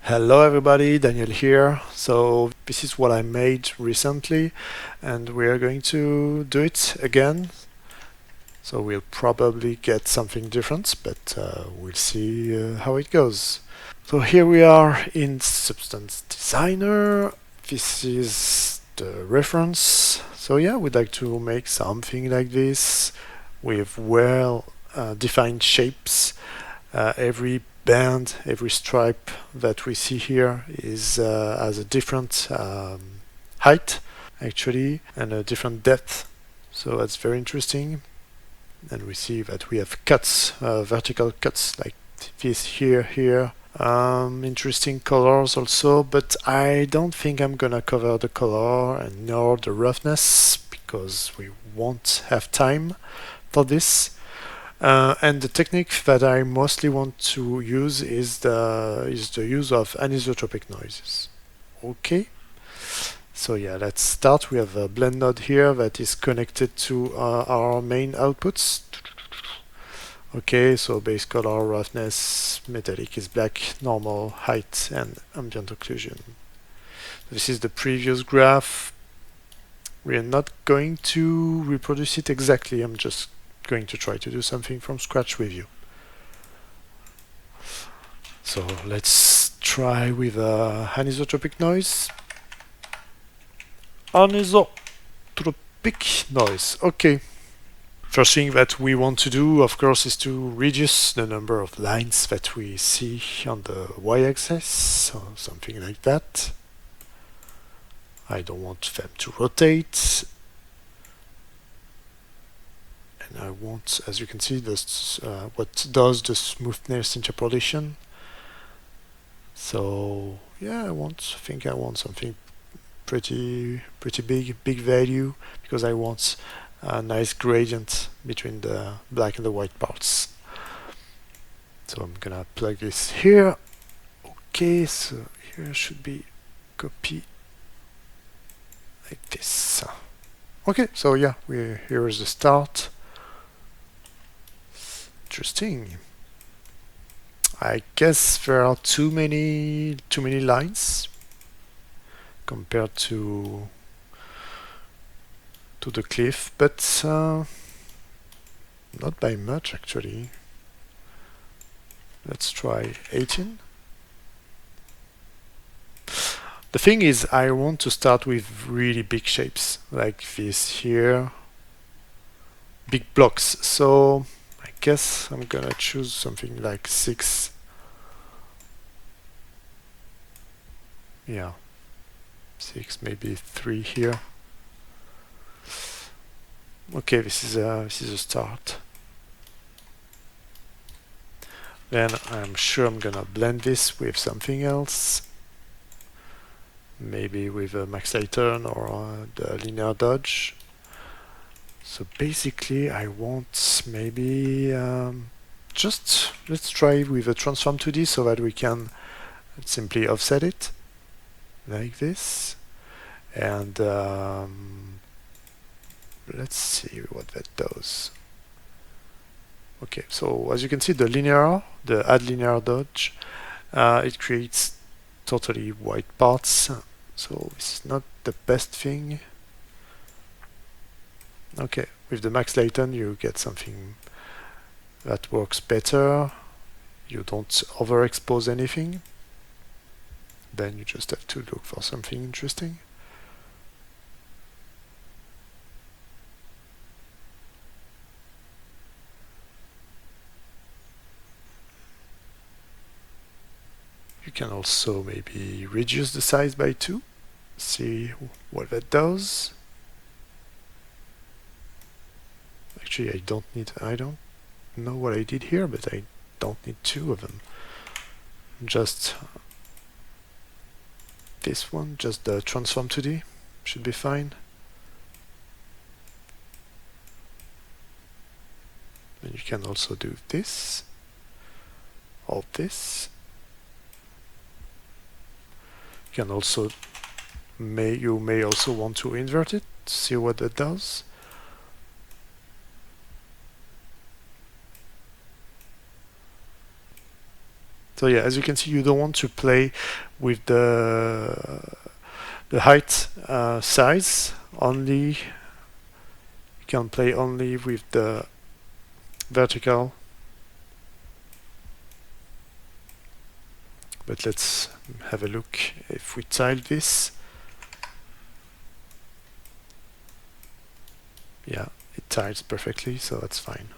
Hello everybody, Daniel here. So this is what I made recently and we are going to do it again. So we'll probably get something different, but we'll see how it goes. So here we are in Substance Designer. This is the reference. So yeah, we'd like to make something like this with well defined shapes. Every band, every stripe that we see here has a different height actually and a different depth. So that's very interesting. And we see that we have cuts, vertical cuts like this here. Interesting colors also, but I don't think I'm gonna cover the color and nor the roughness because we won't have time for this. And the technique that I mostly want to use is the use of anisotropic noises. Okay, so yeah, let's start. We have a blend node here that is connected to our main outputs. Okay, so base color, roughness, metallic is black, normal, height, and ambient occlusion. This is the previous graph. We are not going to reproduce it exactly. I'm just going to try to do something from scratch with you. So let's try with anisotropic noise. Anisotropic noise. Okay. First thing that we want to do, of course, is to reduce the number of lines that we see on the y-axis, so something like that. I don't want them to rotate. And I want, as you can see, this what does the smoothness interpolation. So yeah, I think I want something pretty big value because I want a nice gradient between the black and the white parts. So I'm gonna plug this here. Okay, so here should be copy like this. Okay, so yeah, here is the start. Interesting. I guess there are too many lines compared to the cliff, but not by much actually. Let's try 18. The thing is, I want to start with really big shapes like this here, big blocks. So I guess I'm gonna choose something like 6. Yeah, 6, maybe 3 here. Okay, this is a start. Then I'm sure I'm gonna blend this with something else. Maybe with a max turn or the linear dodge. So basically I want maybe just let's try with a transform 2D so that we can simply offset it like this. And let's see what that does. Okay, so as you can see, the add linear dodge, it creates totally white parts. So this is not the best thing. Okay, with the max Layton you get something that works better. You don't overexpose anything. Then you just have to look for something interesting. You can also maybe reduce the size by 2. See what that does. Actually, I don't know what I did here, but I don't need 2 of them. Just this one, just the transform 2D should be fine. And you can also do this or this. You can also you may also want to invert it, see what that does. So yeah, as you can see, you don't want to play with the height size only. You can play only with the vertical. But let's have a look if we tile this. Yeah, it tiles perfectly, so that's fine.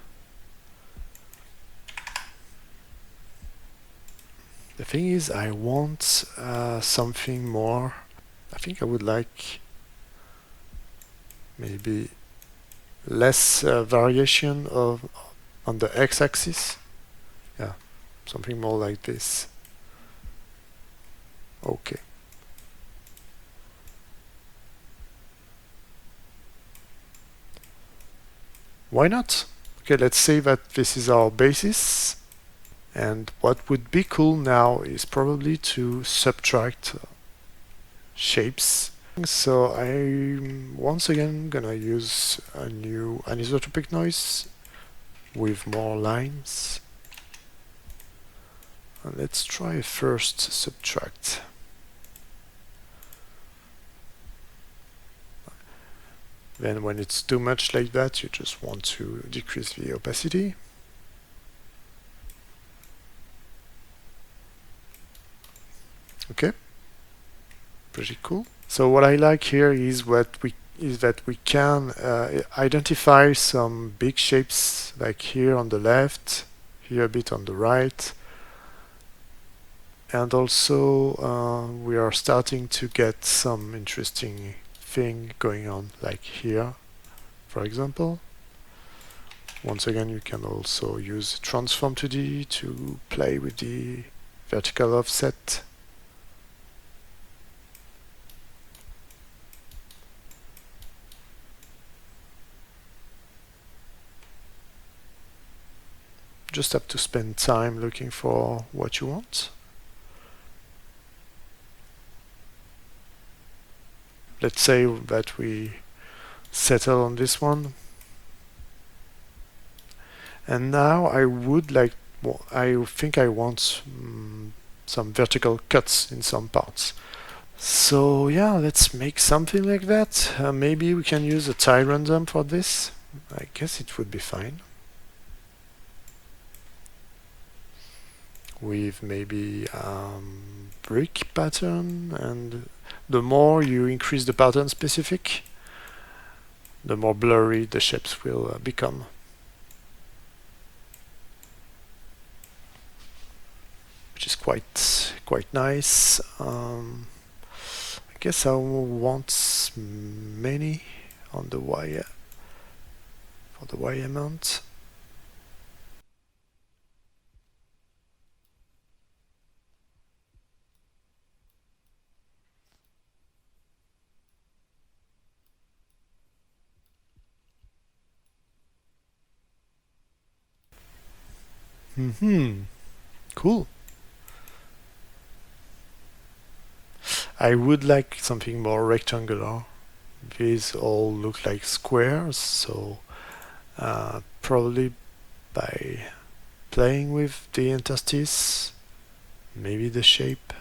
The thing is, I want something more. I think I would like maybe less variation of on the x-axis. Yeah, something more like this. Okay. Why not? Okay, let's say that this is our basis. And what would be cool now is probably to subtract shapes. So I'm once again gonna use a new anisotropic noise with more lines. And let's try first subtract. Then when it's too much like that, you just want to decrease the opacity. Okay, pretty cool. So what I like here is that we can identify some big shapes, like here on the left, here a bit on the right, and also we are starting to get some interesting thing going on, like here, for example. Once again, you can also use transform 2D to play with the vertical offset. Just have to spend time looking for what you want. Let's say that we settle on this one. And now I would like, I think I want some vertical cuts in some parts. So yeah, let's make something like that. Maybe we can use a tile random for this. I guess it would be fine. With maybe brick pattern, and the more you increase the pattern specific, the more blurry the shapes will become. Which is quite nice. I guess I want many on the Y for the Y amount. Cool. I would like something more rectangular. These all look like squares, so probably by playing with the interstice, maybe the shape.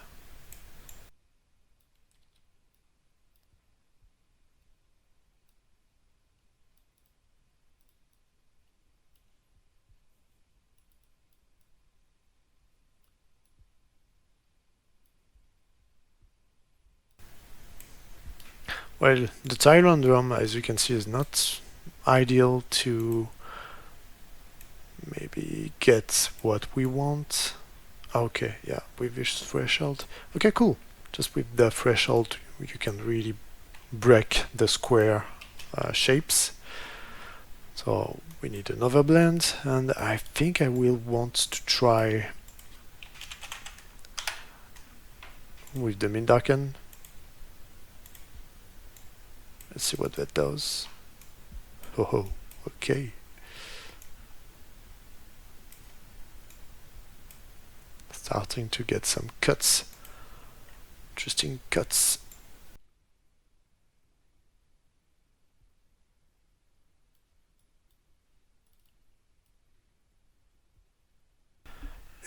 Well, the tile random, as you can see, is not ideal to maybe get what we want. Okay, yeah, with this threshold. Okay, cool. Just with the threshold, you can really break the square shapes. So we need another blend, and I think I will want to try with the min darken. Let's see what that does. Oh, okay. Starting to get some cuts. Interesting cuts.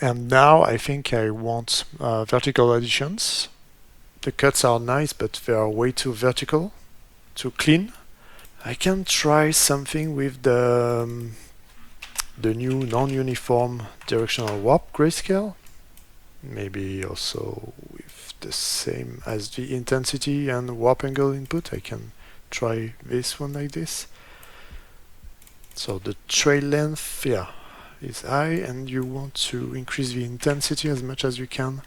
And now I think I want vertical additions. The cuts are nice, but they are way too vertical, too clean. I can try something with the new non-uniform directional whap grayscale. Maybe also with the same as the intensity and whap angle input. I can try this one like this. So the trail length, yeah, is high, and you want to increase the intensity as much as you can.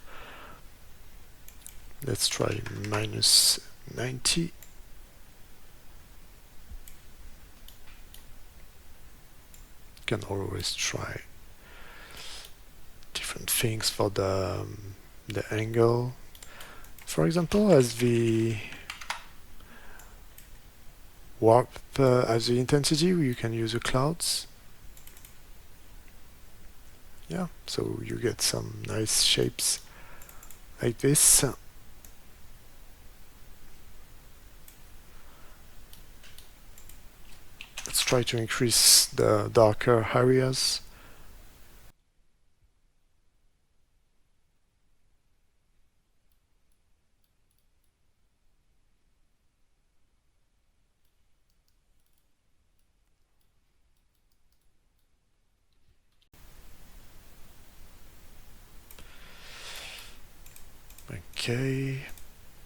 Let's try minus 90. You can always try different things for the angle. For example, as the warp, as the intensity, you can use the clouds. Yeah, so you get some nice shapes like this. Let's try to increase the darker areas. Okay,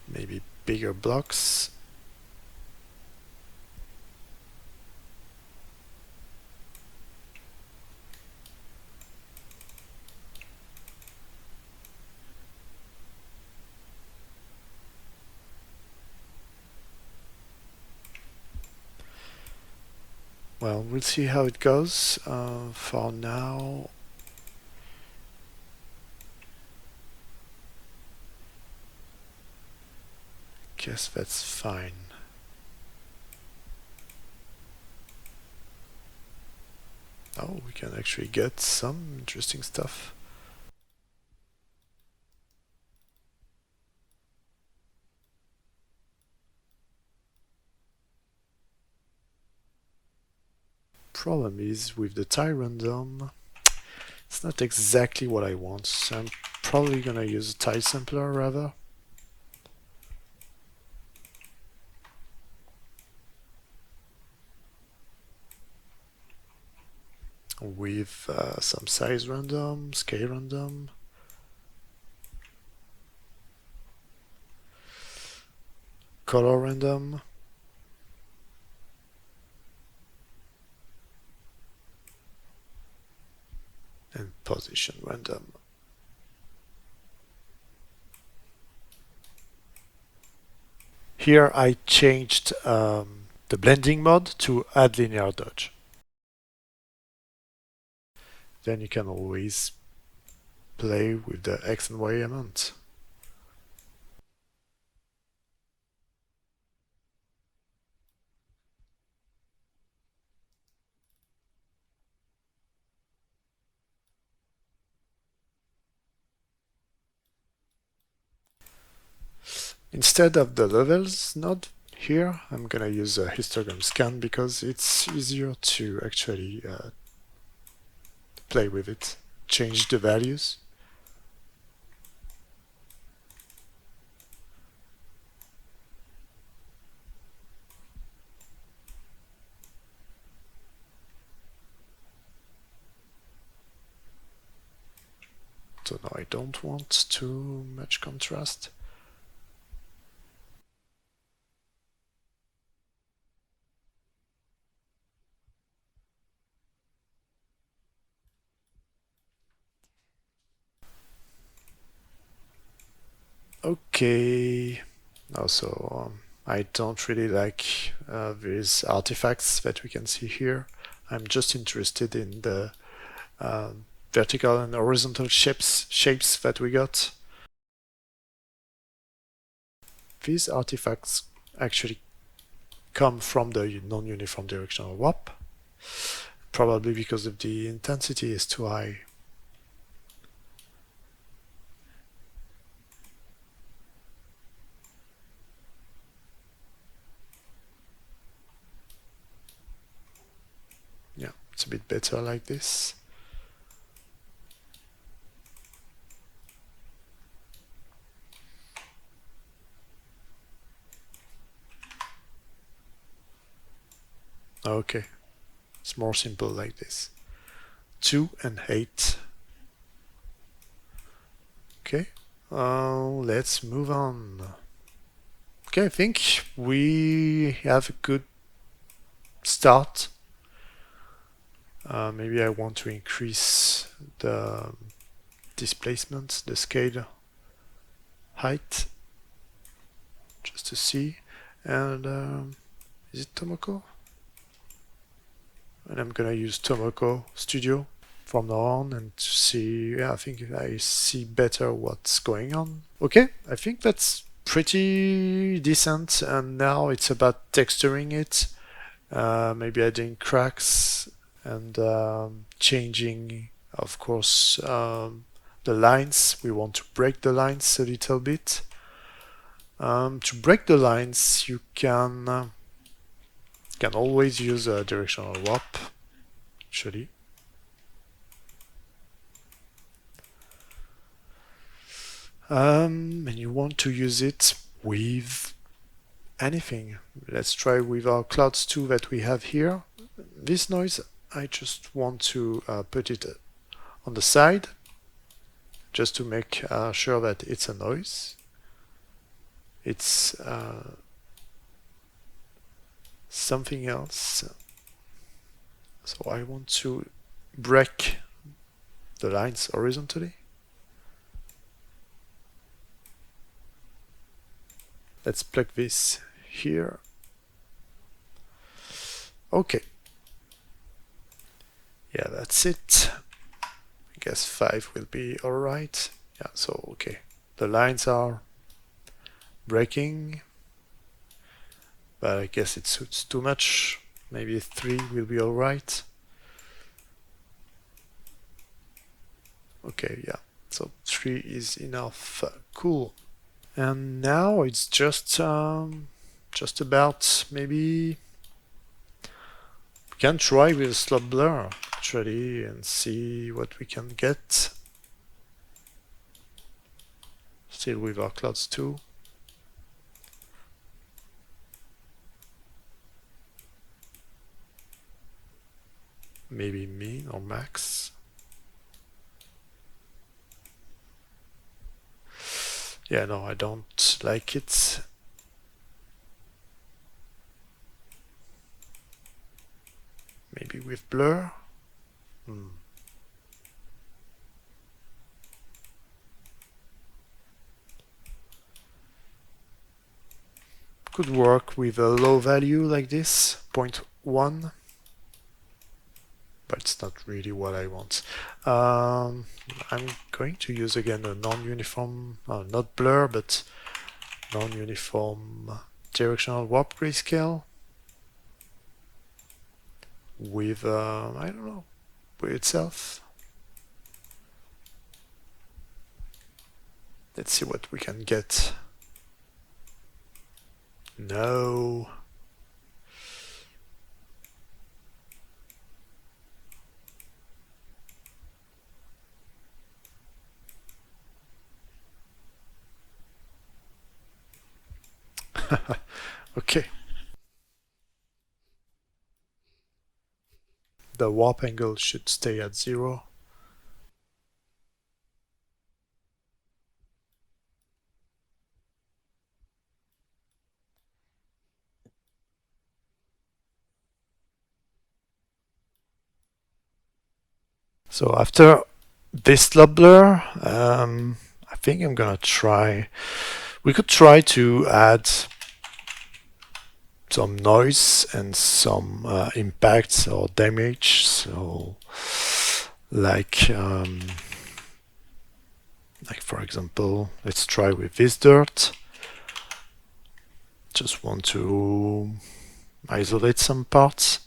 maybe bigger blocks. Well, we'll see how it goes. For now, guess that's fine. Oh, we can actually get some interesting stuff. Problem is with the tie random, it's not exactly what I want, so I'm probably gonna use a tie sampler rather. With some size random, scale random. Color random. And position random. Here I changed the blending mode to add linear dodge. Then you can always play with the X and Y amount. Instead of the levels node here, I'm gonna use a histogram scan because it's easier to actually play with it, change the values. So now I don't want too much contrast. Okay, also I don't really like these artifacts that we can see here. I'm just interested in the vertical and horizontal shapes that we got. These artifacts actually come from the non-uniform directional whap, probably because of the intensity is too high. Yeah, it's a bit better like this. Okay, it's more simple like this. 2 and 8. Okay, let's move on. Okay, I think we have a good start. Maybe I want to increase the displacement, the scale height, just to see. And is it Tomoko? And I'm gonna use Tomoko Studio from now on and to see, yeah, I think I see better what's going on. Okay, I think that's pretty decent, and now it's about texturing it, maybe adding cracks and changing, of course, the lines. We want to break the lines a little bit. To break the lines, you can always use a directional whap, actually. And you want to use it with anything. Let's try with our clouds 2 that we have here. This noise, I just want to put it on the side, just to make sure that it's a noise. It's something else. So I want to break the lines horizontally. Let's plug this here. Okay. Yeah, that's it. I guess 5 will be alright. Yeah, so okay. The lines are breaking, but I guess it suits too much. Maybe 3 will be alright. Okay, yeah. So 3 is enough. Cool. And now it's just about maybe we can try with a slot blur actually and see what we can get. Still with our clouds 2. Maybe min or max. Yeah, no, I don't like it. Maybe with blur. Could work with a low value like this, 0.1. But it's not really what I want. I'm going to use again a non-uniform, not blur, but non-uniform directional warp grayscale with, I don't know, with itself. Let's see what we can get. No. Okay. The warp angle should stay at 0. So after this slot blur, I think I'm gonna try. We could try to add some noise and some impacts or damage. So, like for example, let's try with this dirt. Just want to isolate some parts.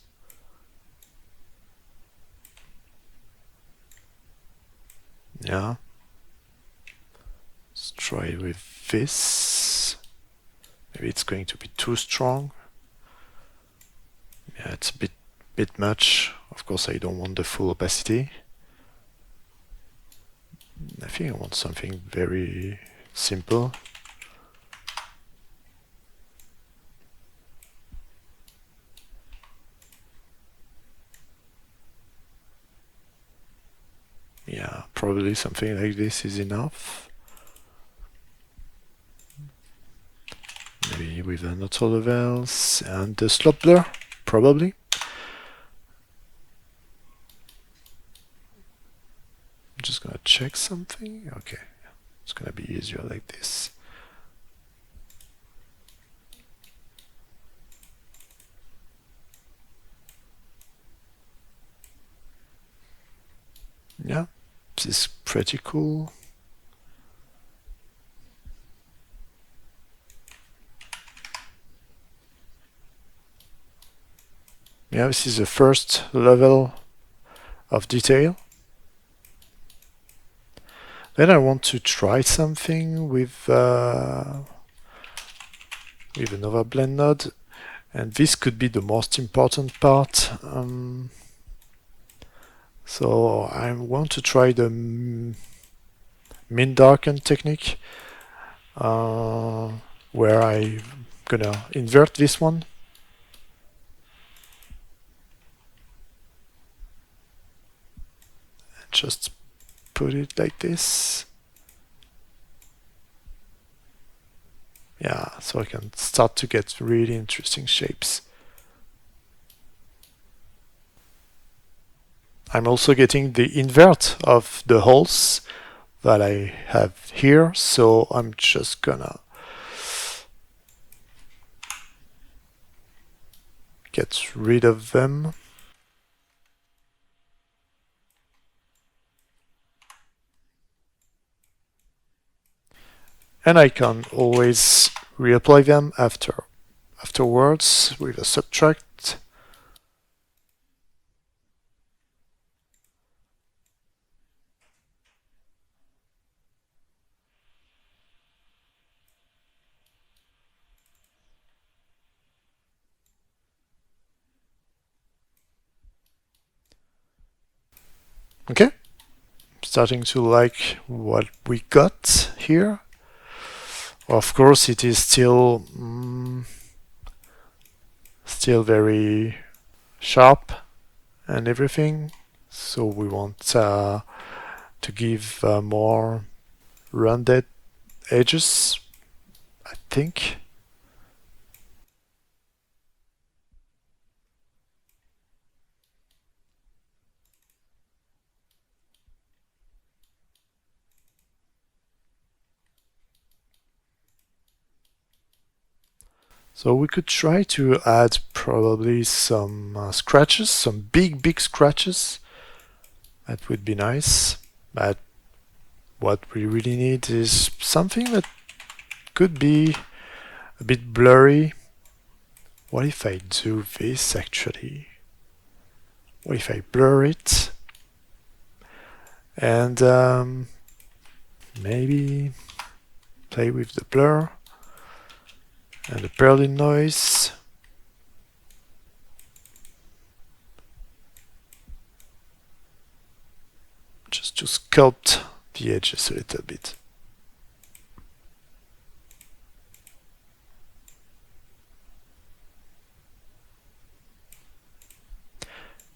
Yeah. Let's try with this. Maybe it's going to be too strong. Yeah, it's a bit much. Of course, I don't want the full opacity. I think I want something very simple. Probably something like this is enough. Maybe with an auto levels and the slope blur, probably. I'm just gonna check something. Okay, it's gonna be easier like this. Yeah, this is pretty cool. Yeah, this is the first level of detail. Then I want to try something with another blend node, and this could be the most important part. So I want to try the min darken technique, where I'm gonna invert this one. Just put it like this. Yeah, so I can start to get really interesting shapes. I'm also getting the invert of the holes that I have here, so I'm just gonna get rid of them. And I can always reapply them afterwards with a subtract. Okay, starting to like what we got here. Of course, it is still very sharp and everything, so we want to give more rounded edges, I think. So we could try to add probably some scratches, some big scratches. That would be nice. But what we really need is something that could be a bit blurry. What if I do this actually? What if I blur it? And maybe play with the blur and the Berlin noise. Just to sculpt the edges a little bit.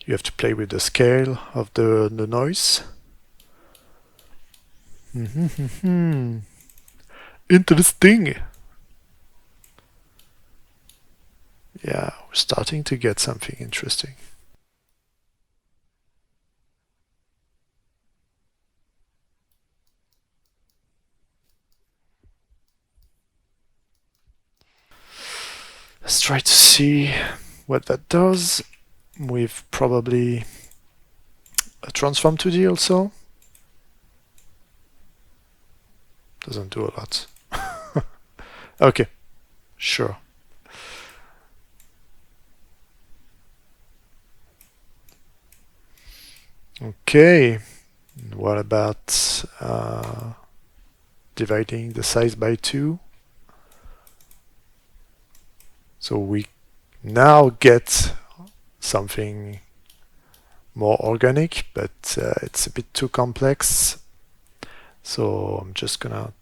You have to play with the scale of the noise. Interesting. Yeah, we're starting to get something interesting. Let's try to see what that does with probably a transform 2D also. Doesn't do a lot. Okay, sure. Okay, what about dividing the size by 2? So we now get something more organic, but it's a bit too complex. So I'm just gonna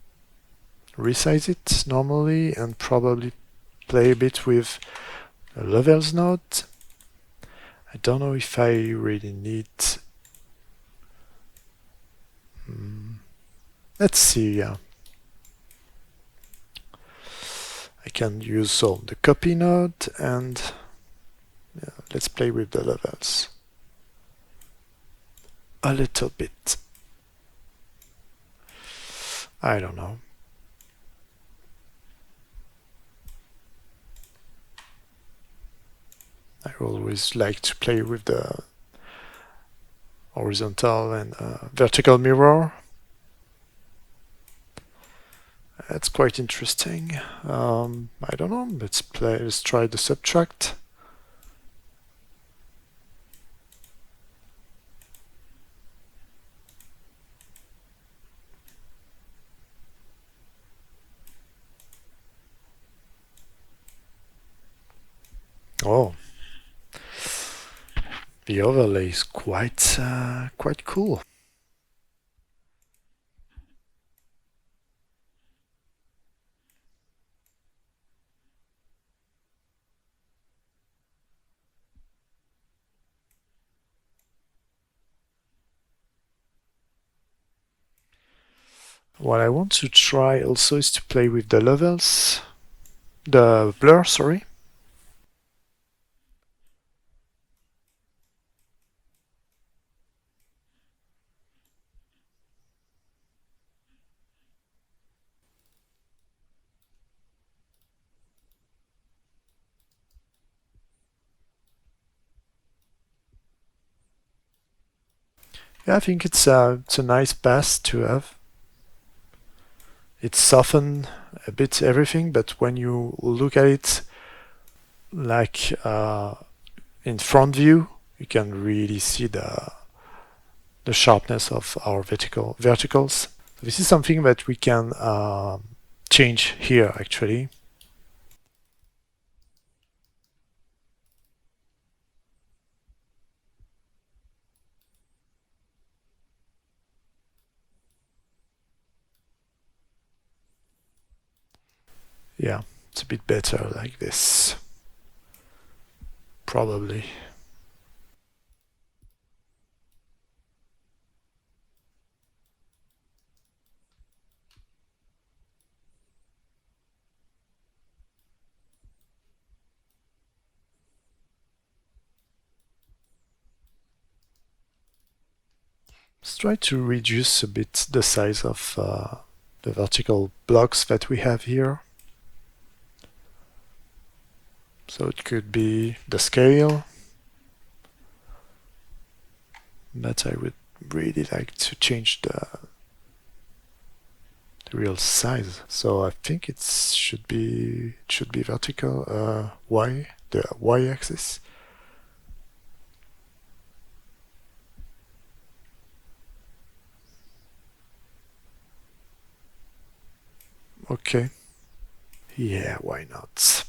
resize it normally and probably play a bit with a levels node. I don't know if I really need Let's see. I can use the copy node and let's play with the levels a little bit. I don't know. I always like to play with the horizontal and vertical mirror. That's quite interesting. I don't know. Let's try the subtract. Oh, the overlay is quite cool. What I want to try also is to play with the levels, the blur, sorry. Yeah, I think it's a nice path to have. It softens a bit everything, but when you look at it like in front view, you can really see the sharpness of our verticals. This is something that we can change here actually. Yeah, it's a bit better like this. Probably. Let's try to reduce a bit the size of the vertical blocks that we have here. So it could be the scale, but I would really like to change the real size. So I think it should be vertical the y-axis. Okay. Yeah, why not?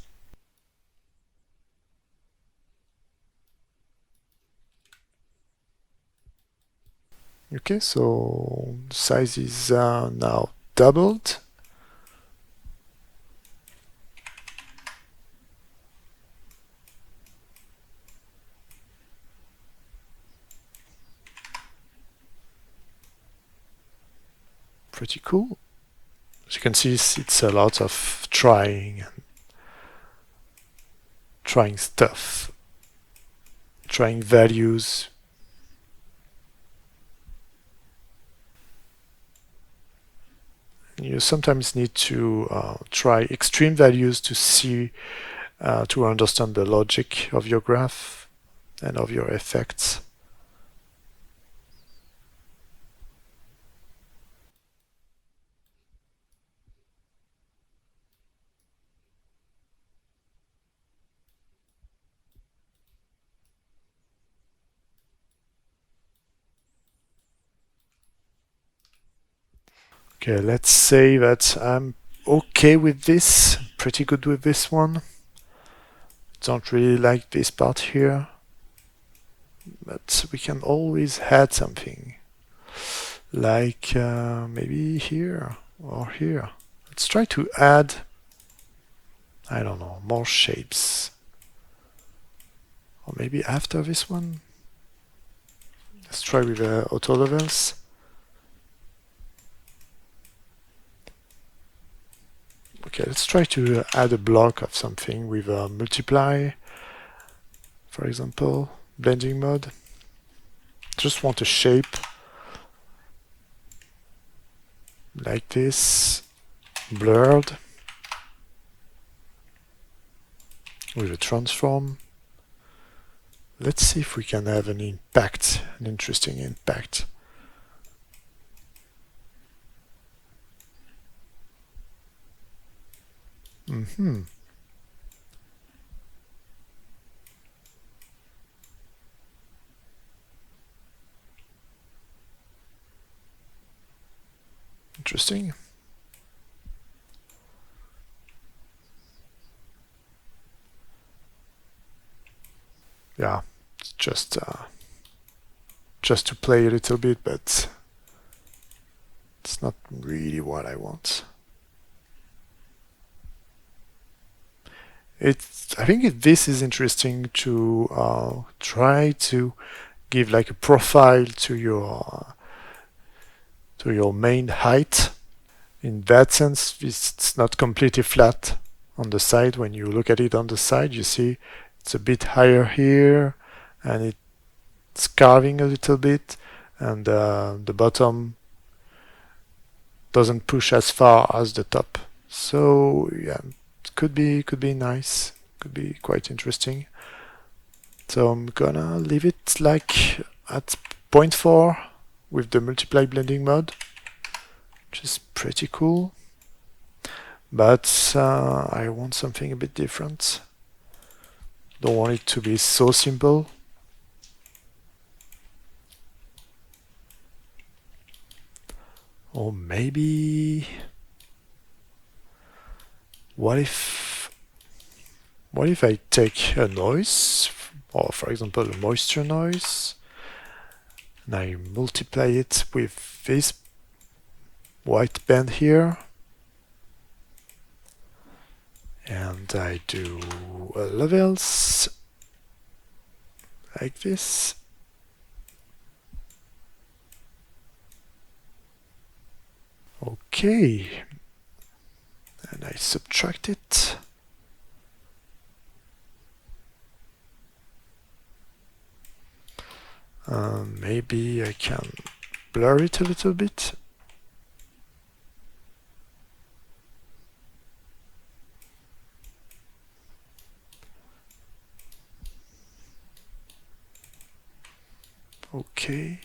Okay, so size is now doubled. Pretty cool. As you can see, it's a lot of trying stuff, trying values. You sometimes need to try extreme values to see, to understand the logic of your graph and of your effects. Okay, let's say that I'm okay with this, pretty good with this one. Don't really like this part here, but we can always add something, like maybe here or here. Let's try to add, I don't know, more shapes. Or maybe after this one. Let's try with auto levels. Okay, let's try to add a block of something with a multiply, for example, blending mode. Just want a shape like this, blurred, with a transform. Let's see if we can have an impact, an interesting impact. Interesting. Yeah, it's just to play a little bit, but it's not really what I want. I think this is interesting to try to give like a profile to your main height. In that sense, it's not completely flat on the side. When you look at it on the side, you see it's a bit higher here, and it's carving a little bit, and the bottom doesn't push as far as the top. So yeah, it could be nice, could be quite interesting. So I'm gonna leave it like at 0.4 with the multiply blending mode, which is pretty cool. But I want something a bit different. Don't want it to be so simple. Or maybe, what if I take a noise, or for example a moisture noise, and I multiply it with this white band here, and I do levels like this. Okay, and I subtract it. Maybe I can blur it a little bit. Okay.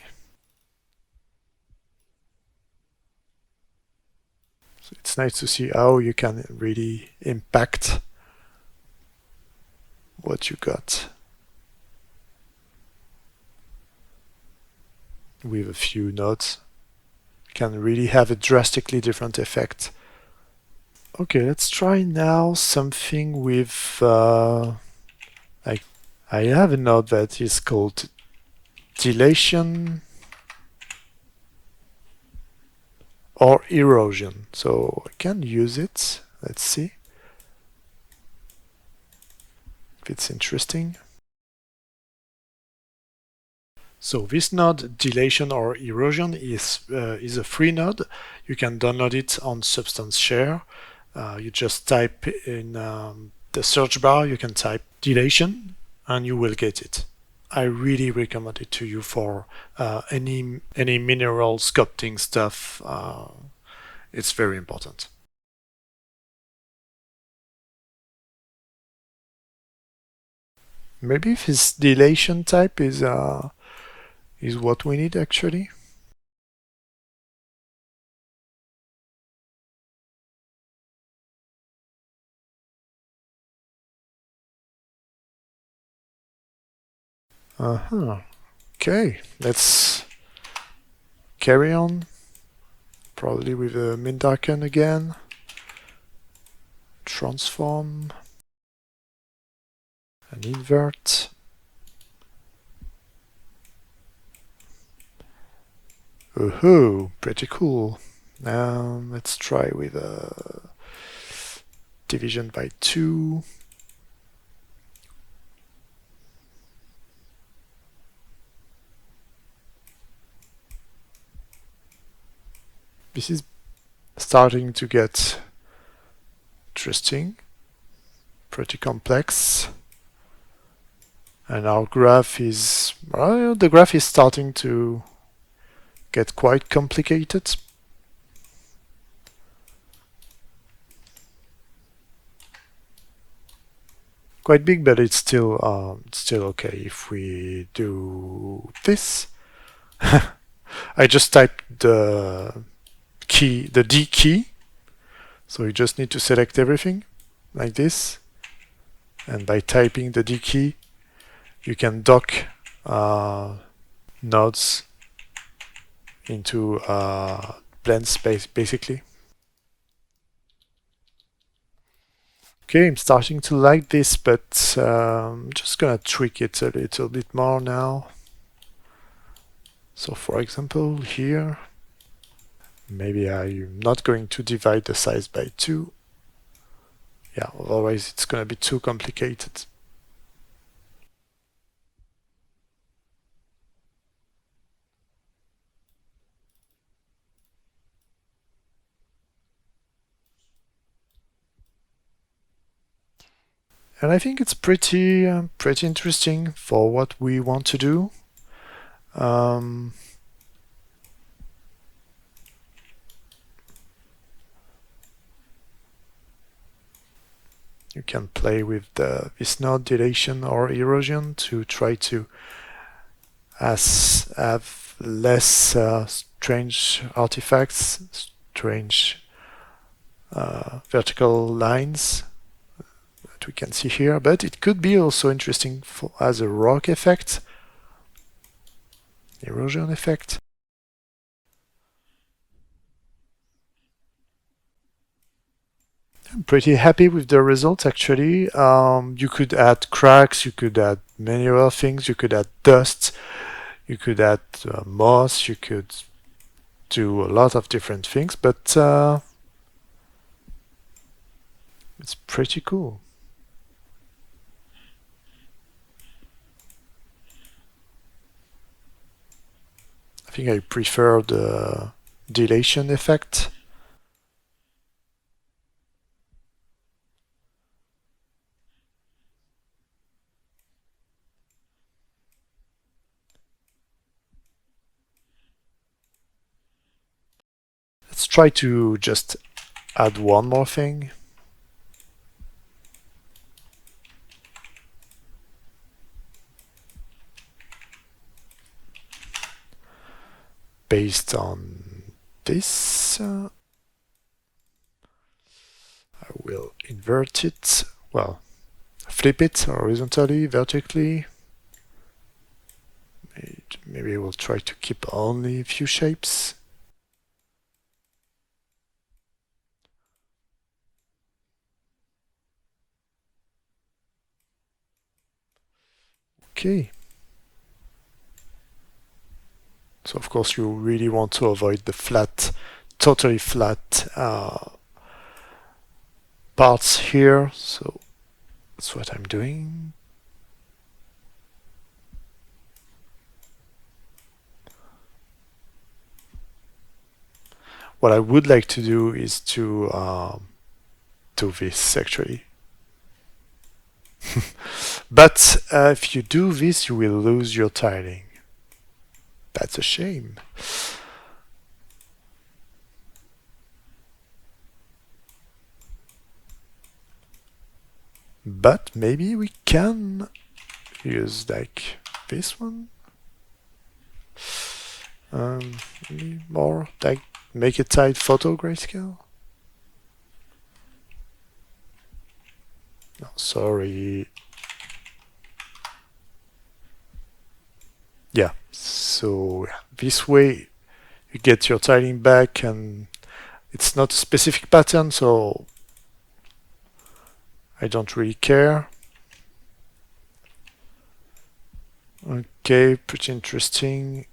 So it's nice to see how you can really impact what you got with a few nodes. You can really have a drastically different effect. Okay, let's try now something with like I have a node that is called dilation or erosion. So I can use it. Let's see if it's interesting. So this node, dilation or erosion, is a free node. You can download it on Substance Share. You just type in the search bar, you can type dilation, and you will get it. I really recommend it to you for any mineral sculpting stuff. It's very important. Maybe this dilation type is what we need actually. Okay, let's carry on. Probably with a min darken again. Transform and invert. Oh, pretty cool. Now let's try with a division by 2. This is starting to get interesting, pretty complex. And our graph is, well, the graph is starting to get quite complicated. Quite big, but it's still okay if we do this. I just typed the key, the D key. So you just need to select everything like this. And by typing the D key, you can dock nodes into blendspace, basically. Okay, I'm starting to like this, but I'm just gonna tweak it a little bit more now. So for example, here, maybe I'm not going to divide the size by 2. Yeah, otherwise it's gonna be too complicated. And I think it's pretty interesting for what we want to do. You can play with this node dilation or erosion to try to have less strange artifacts, strange vertical lines that we can see here, but it could be also interesting as a rock effect, erosion effect. I'm pretty happy with the results, actually. You could add cracks, you could add many other things, you could add dust, you could add moss, you could do a lot of different things, but it's pretty cool. I think I prefer the dilation effect. Let's try to just add one more thing. Based on this, I will invert it, well, flip it horizontally, vertically. Maybe I will try to keep only a few shapes. Okay. So of course you really want to avoid the flat, totally flat parts here. So that's what I'm doing. What I would like to do is to do this actually. But if you do this, you will lose your tiling. That's a shame. But maybe we can use like this one. Maybe more like make it tight photo grayscale. No, sorry. Yeah, so this way you get your tiling back, and it's not a specific pattern, so I don't really care. Okay, pretty interesting.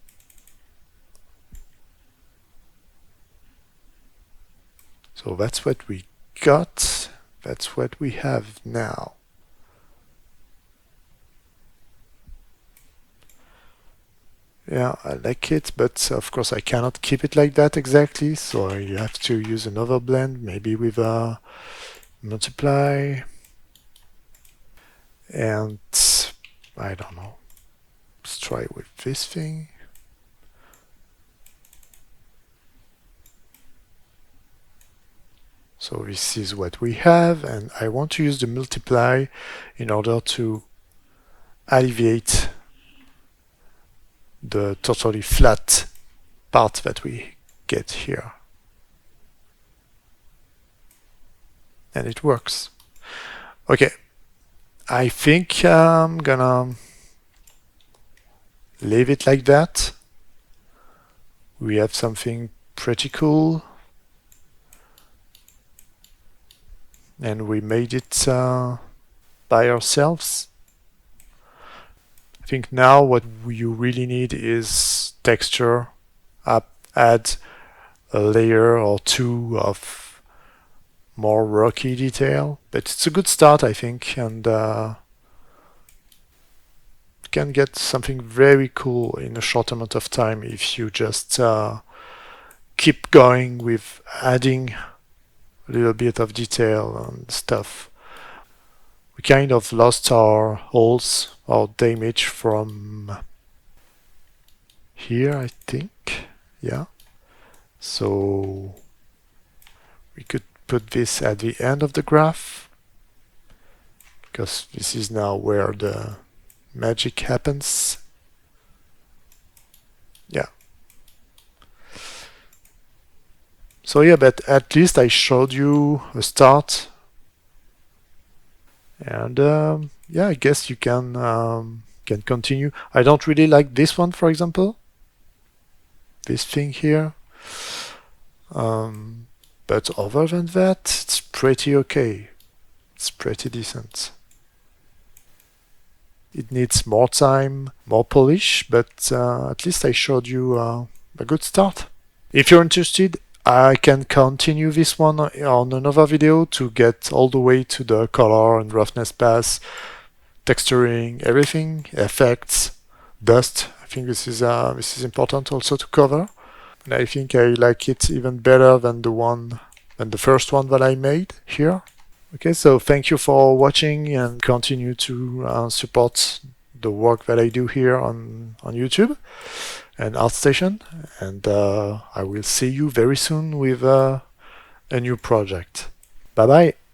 So that's what we got. That's what we have now. Yeah, I like it, but of course I cannot keep it like that exactly, so I have to use another blend, maybe with a multiply, and I don't know, let's try with this thing. So this is what we have, and I want to use the multiply in order to alleviate the totally flat part that we get here. And it works. Okay, I think I'm gonna leave it like that. We have something pretty cool. And we made it by ourselves. I think now what you really need is texture. Add a layer or two of more rocky detail, but it's a good start, I think, and you can get something very cool in a short amount of time if you just keep going with adding a little bit of detail and stuff. We kind of lost our holes, our damage from here, I think. Yeah. So we could put this at the end of the graph, because this is now where the magic happens. Yeah. So yeah, but at least I showed you a start. And yeah, I guess you can continue. I don't really like this one, for example. This thing here. But other than that, it's pretty okay. It's pretty decent. It needs more time, more polish, but at least I showed you a good start. If you're interested, I can continue this one on another video to get all the way to the color and roughness pass, texturing, everything, effects, dust. I think this is important also to cover. And I think I like it even better than the first one that I made here. Okay, so thank you for watching, and continue to support the work that I do here on YouTube and ArtStation. And I will see you very soon with a new project. Bye bye.